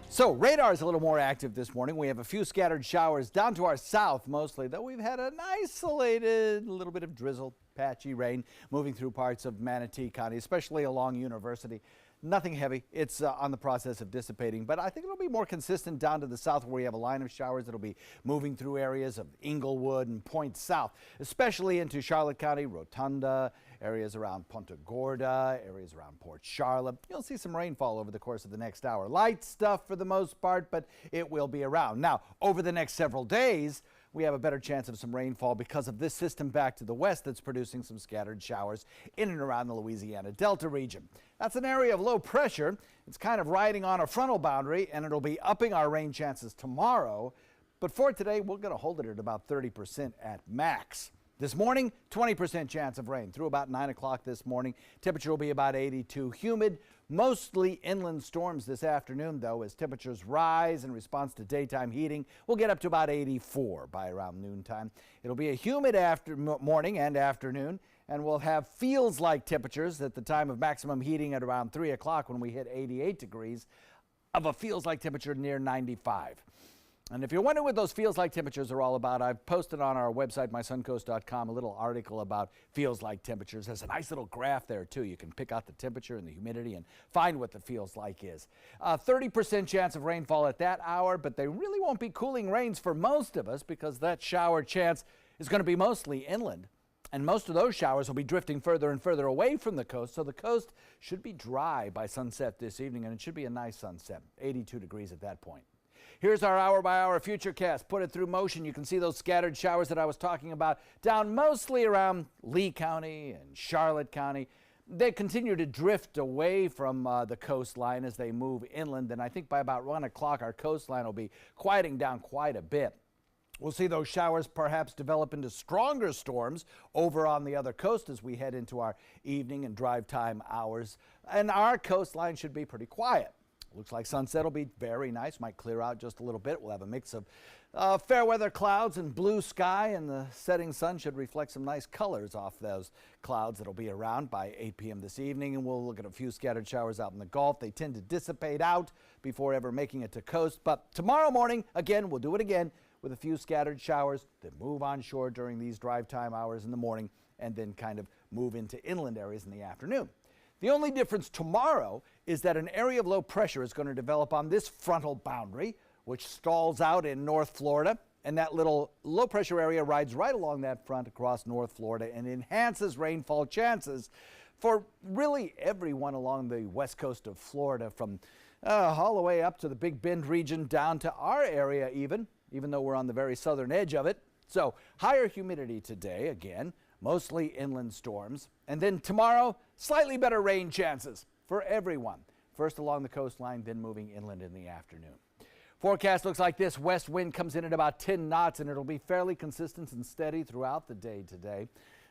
So radar is a little more active this morning. We have a few scattered showers down to our south mostly, though we've had an isolated little bit of drizzle, patchy rain moving through parts of Manatee County, especially along University. Nothing heavy. It's on the process of dissipating, but I think it'll be more consistent down to the south where we have a line of showers that'll be moving through areas of Inglewood and Point South, especially into Charlotte County, Rotunda, areas around Punta Gorda, areas around Port Charlotte. You'll see some rainfall over the course of the next hour. Light stuff for the most part, but it will be around. Now, over the next several days, we have a better chance of some rainfall because of this system back to the west that's producing some scattered showers in and around the Louisiana Delta region. That's an area of low pressure. It's kind of riding on a frontal boundary, and it'll be upping our rain chances tomorrow. But for today, we're going to hold it at about 30% at max. This morning, 20% chance of rain through about 9 o'clock this morning. Temperature will be about 82. Humid, mostly inland storms this afternoon, though, as temperatures rise in response to daytime heating. We'll get up to about 84 by around noontime. It'll be a humid morning and afternoon, and we'll have feels-like temperatures at the time of maximum heating at around 3 o'clock when we hit 88 degrees of a feels-like temperature near 95. And if you're wondering what those feels-like temperatures are all about, I've posted on our website, mysuncoast.com, a little article about feels-like temperatures. There's a nice little graph there, too. You can pick out the temperature and the humidity and find what the feels-like is. 30% chance of rainfall at that hour, but they really won't be cooling rains for most of us because that shower chance is going to be mostly inland. And most of those showers will be drifting further and further away from the coast, so the coast should be dry by sunset this evening, and it should be a nice sunset, 82 degrees at that point. Here's our hour-by-hour futurecast. Put it through motion. You can see those scattered showers that I was talking about down mostly around Lee County and Charlotte County. They continue to drift away from the coastline as they move inland, and I think by about 1 o'clock our coastline will be quieting down quite a bit. We'll see those showers perhaps develop into stronger storms over on the other coast as we head into our evening and drive time hours, and our coastline should be pretty quiet. Looks like sunset will be very nice, might clear out just a little bit. We'll have a mix of fair weather clouds and blue sky, and the setting sun should reflect some nice colors off those clouds that'll be around by 8 p.m. this evening, and we'll look at a few scattered showers out in the Gulf. They tend to dissipate out before ever making it to coast, but tomorrow morning, again, we'll do it again with a few scattered showers that move onshore during these drive time hours in the morning and then kind of move into inland areas in the afternoon. The only difference tomorrow is that an area of low pressure is going to develop on this frontal boundary, which stalls out in North Florida, and that little low pressure area rides right along that front across North Florida and enhances rainfall chances for really everyone along the west coast of Florida, from all the way up to the Big Bend region down to our area even though we're on the very southern edge of it. So higher humidity today, again, mostly inland storms. And then tomorrow, slightly better rain chances for everyone. First along the coastline, then moving inland in the afternoon. Forecast looks like this. West wind comes in at about 10 knots, and it'll be fairly consistent and steady throughout the day today.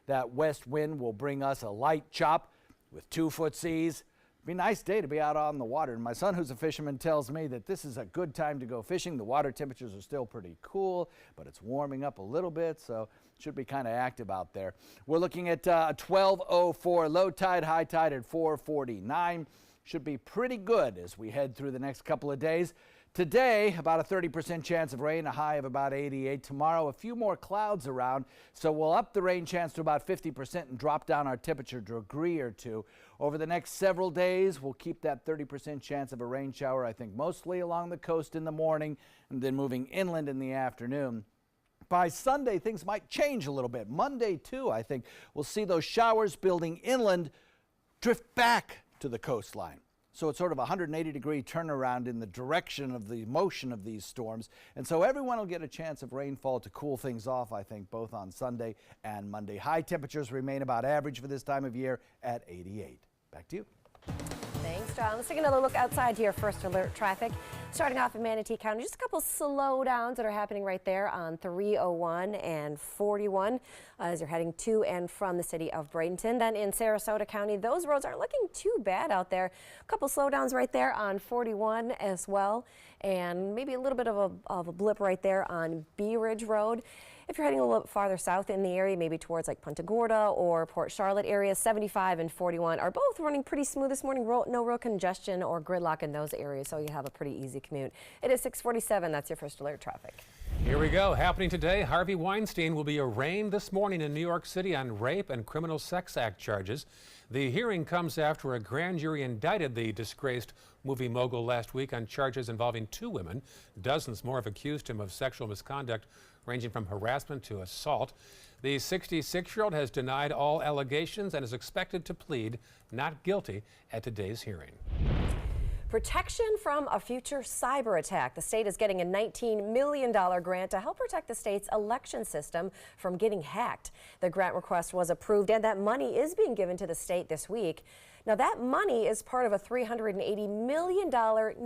That west wind will bring us a light chop with 2-foot seas. It'll be a nice day to be out on the water. And my son, who's a fisherman, tells me that this is a good time to go fishing. The water temperatures are still pretty cool, but it's warming up a little bit, so it should be kind of active out there. We're looking at 12:04 low tide, high tide at 4:49. Should be pretty good as we head through the next couple of days. Today, about a 30% chance of rain, a high of about 88. Tomorrow, a few more clouds around, so we'll up the rain chance to about 50% and drop down our temperature a degree or two. Over the next several days, we'll keep that 30% chance of a rain shower, I think mostly along the coast in the morning and then moving inland in the afternoon. By Sunday, things might change a little bit. Monday, too, I think we'll see those showers building inland drift back to the coastline. So it's sort of a 180-degree turnaround in the direction of the motion of these storms. And so everyone will get a chance of rainfall to cool things off, I think, both on Sunday and Monday. High temperatures remain about average for this time of year at 88. Back to you. Thanks, John. Let's take another look outside here. First alert traffic. Starting off in Manatee County, just a couple slowdowns that are happening right there on 301 and 41 as you're heading to and from the city of Bradenton. Then in Sarasota County, those roads aren't looking too bad out there. A couple slowdowns right there on 41 as well, and maybe a little bit of a blip right there on Bee Ridge Road. If you're heading a little bit farther south in the area, maybe towards like Punta Gorda or Port Charlotte area, 75 and 41 are both running pretty smooth this morning. No real congestion or gridlock in those areas, so you have a pretty easy commute. It is 6:47. That's your first alert traffic. Here we go. Happening today, Harvey Weinstein will be arraigned this morning in New York City on rape and criminal sex act charges. The hearing comes after a grand jury indicted the disgraced movie mogul last week on charges involving 2 women. Dozens more have accused him of sexual misconduct ranging from harassment to assault. The 66-year-old has denied all allegations and is expected to plead not guilty at today's hearing. Protection from a future cyber attack. The state is getting a $19 million grant to help protect the state's election system from getting hacked. The grant request was approved and that money is being given to the state this week. Now, that money is part of a $380 million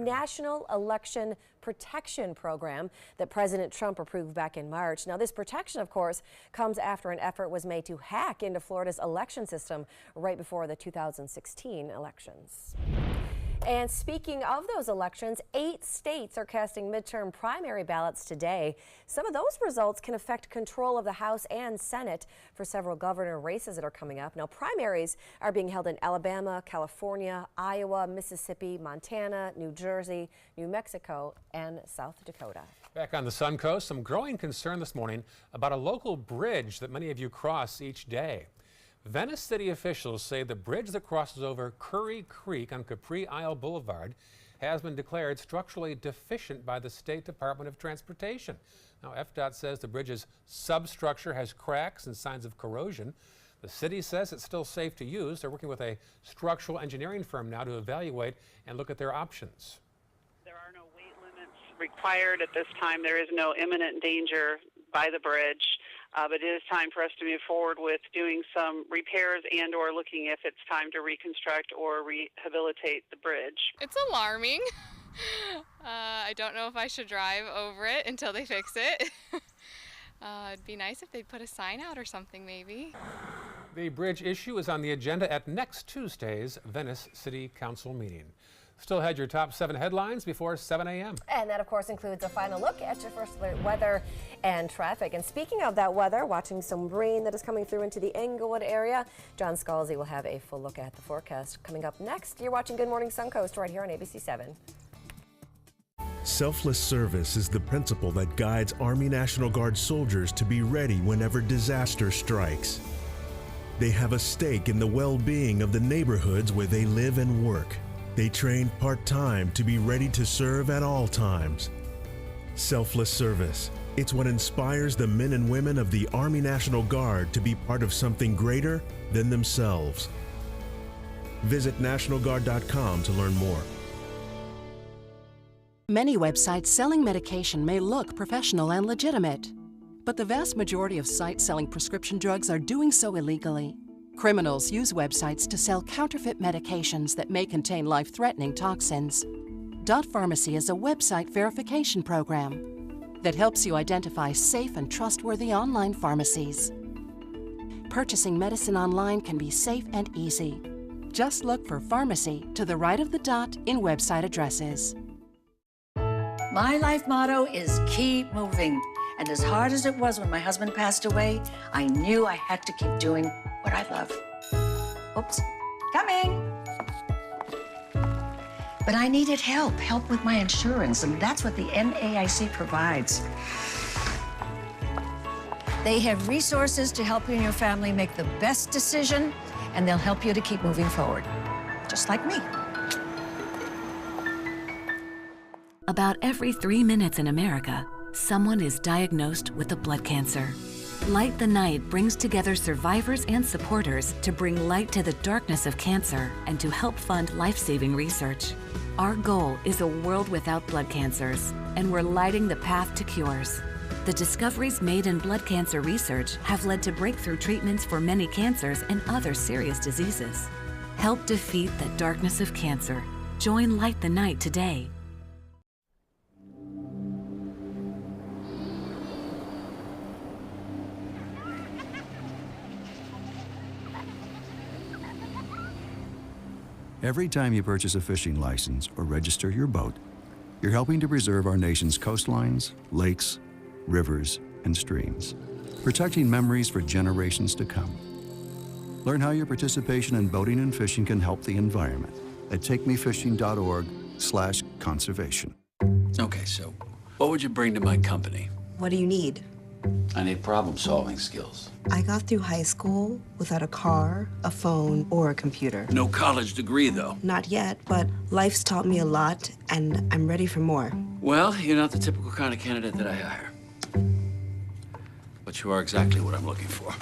National Election Protection Program that President Trump approved back in March. Now, this protection, of course, comes after an effort was made to hack into Florida's election system right before the 2016 elections. And speaking of those elections, 8 states are casting midterm primary ballots today. Some of those results can affect control of the House and Senate for several governor races that are coming up. Now, primaries are being held in Alabama, California, Iowa, Mississippi, Montana, New Jersey, New Mexico, and South Dakota. Back on the Suncoast, some growing concern this morning about a local bridge that many of you cross each day. Venice city officials say the bridge that crosses over Curry Creek on Capri Isle Boulevard has been declared structurally deficient by the State Department of Transportation. Now, FDOT says the bridge's substructure has cracks and signs of corrosion. The city says it's still safe to use. They're working with a structural engineering firm now to evaluate and look at their options. There are no weight limits required at this time. There is no imminent danger by the bridge. But it is time for us to move forward with doing some repairs and or looking if it's time to reconstruct or rehabilitate the bridge. It's alarming. I don't know if I should drive over it until they fix it. It'd be nice if they'd put a sign out or something maybe. The bridge issue is on the agenda at next Tuesday's Venice City Council meeting. Still had your top 7 headlines before 7 a.m. And that, of course, includes a final look at your first alert weather and traffic. And speaking of that weather, watching some rain that is coming through into the Englewood area, John Scalzi will have a full look at the forecast coming up next. You're watching Good Morning Suncoast right here on ABC 7. Selfless service is the principle that guides Army National Guard soldiers to be ready whenever disaster strikes. They have a stake in the well-being of the neighborhoods where they live and work. They train part-time to be ready to serve at all times. Selfless service. It's what inspires the men and women of the Army National Guard to be part of something greater than themselves. Visit NationalGuard.com to learn more. Many websites selling medication may look professional and legitimate, but the vast majority of sites selling prescription drugs are doing so illegally. Criminals use websites to sell counterfeit medications that may contain life-threatening toxins. Dot Pharmacy is a website verification program that helps you identify safe and trustworthy online pharmacies. Purchasing medicine online can be safe and easy. Just look for pharmacy to the right of the dot in website addresses. My life motto is keep moving. And as hard as it was when my husband passed away, I knew I had to keep doing what I love. Oops, coming. But I needed help with my insurance, and that's what the NAIC provides. They have resources to help you and your family make the best decision, and they'll help you to keep moving forward, just like me. About every 3 minutes in America, someone is diagnosed with a blood cancer. Light the Night brings together survivors and supporters to bring light to the darkness of cancer and to help fund life-saving research. Our goal is a world without blood cancers, and we're lighting the path to cures. The discoveries made in blood cancer research have led to breakthrough treatments for many cancers and other serious diseases. Help defeat the darkness of cancer. Join Light the Night today. Every time you purchase a fishing license or register your boat, you're helping to preserve our nation's coastlines, lakes, rivers, and streams, protecting memories for generations to come. Learn how your participation in boating and fishing can help the environment at takemefishing.org/conservation. Okay, so what would you bring to my company? What do you need? I need problem-solving skills. I got through high school without a car, a phone, or a computer. No college degree, though. Not yet, but life's taught me a lot, and I'm ready for more. Well, you're not the typical kind of candidate that I hire. But you are exactly what I'm looking for.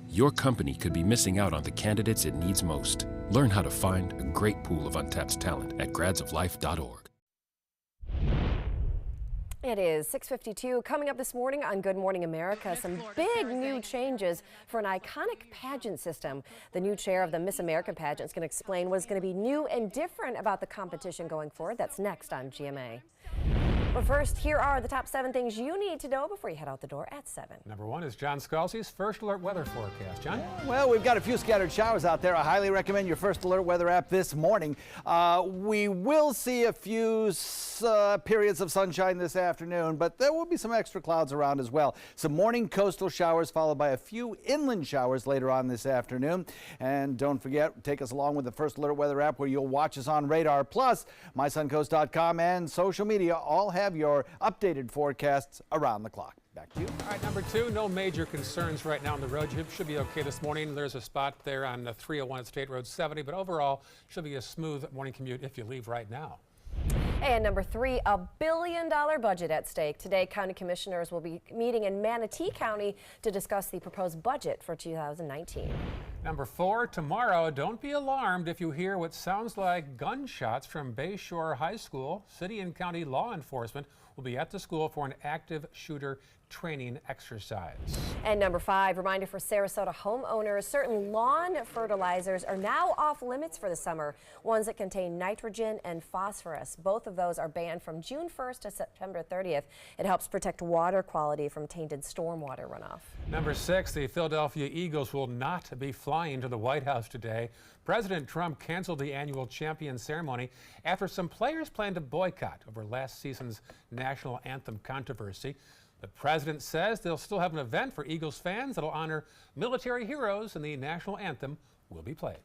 Your company could be missing out on the candidates it needs most. Learn how to find a great pool of untapped talent at gradsoflife.org. It is 6:52. Coming up this morning on Good Morning America, some big new changes for an iconic pageant system. The new chair of the Miss America pageant is going to explain what is going to be new and different about the competition going forward. That's next on GMA. But first, here are the top 7 things you need to know before you head out the door at 7. Number 1 is John Scalzi's First Alert weather forecast. John? Well, we've got a few scattered showers out there. I highly recommend your First Alert weather app this morning. We will see a few periods of sunshine this afternoon, but there will be some extra clouds around as well. Some morning coastal showers followed by a few inland showers later on this afternoon. And don't forget, take us along with the First Alert weather app where you'll watch us on radar. Plus, mysuncoast.com and social media all have your updated forecasts around the clock. Back to you. All right, number 2, no major concerns right now on the road. You should be okay this morning. There's a spot there on 301 at State Road 70, but overall, should be a smooth morning commute if you leave right now. And number 3, a $1 billion budget at stake. Today, county commissioners will be meeting in Manatee County to discuss the proposed budget for 2019. Number 4, tomorrow, don't be alarmed if you hear what sounds like gunshots from Bayshore High School. City and county law enforcement will be at the school for an active shooter training exercise. And number 5, reminder for Sarasota homeowners, certain lawn fertilizers are now off limits for the summer. Ones that contain nitrogen and phosphorus. Both of those are banned from June 1st to September 30th. It helps protect water quality from tainted stormwater runoff. Number 6, the Philadelphia Eagles will not be flying to the White House today. President Trump canceled the annual champion ceremony after some players planned to boycott over last season's national anthem controversy. The president says they'll still have an event for Eagles fans that'll honor military heroes, and the national anthem will be played.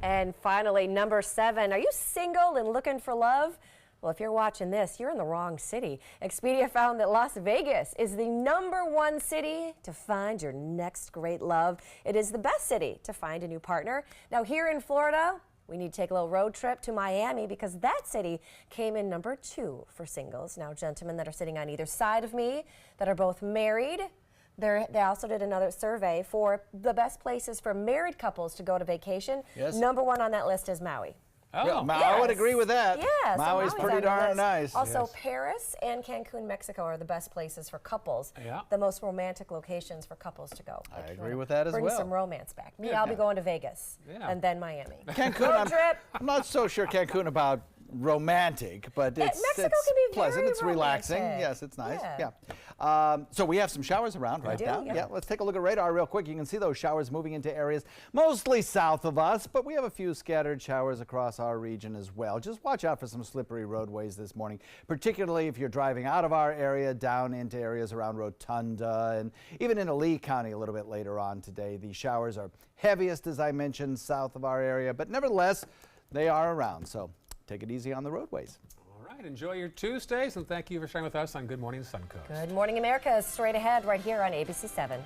And finally, number 7, are you single and looking for love? Well, if you're watching this, you're in the wrong city. Expedia found that Las Vegas is the #1 city to find your next great love. It is the best city to find a new partner. Now, here in Florida, we need to take a little road trip to Miami because that city came in number 2 for singles. Now, gentlemen that are sitting on either side of me that are both married, they also did another survey for the best places for married couples to go to vacation. Yes. Number 1 on that list is Maui. Oh, yeah, I would agree with that. Yeah, Maui's pretty darn nice. Also, Yes. Paris and Cancun, Mexico are the best places for couples. Yeah. The most romantic locations for couples to go. I agree with that as Bring well. some romance back. Me, Yeah. I'll be going to Vegas and then Miami. Cancun, trip. I'm not so sure Cancun about romantic, but it's Mexico can be pleasant. very It's relaxing. romantic. Yes, it's nice. Yeah. So we have some showers around right do, now. yeah. Let's take a look at radar real quick. You can see those showers moving into areas mostly south of us, but we have a few scattered showers across our region as well. Just watch out for some slippery roadways this morning, particularly if you're driving out of our area down into areas around Rotunda and even into Lee County a little bit later on today. The showers are heaviest, as I mentioned, south of our area, but nevertheless, they are around. So take it easy on the roadways. All right, enjoy your Tuesdays, and thank you for sharing with us on Good Morning Suncoast. Good Morning America is straight ahead right here on ABC 7.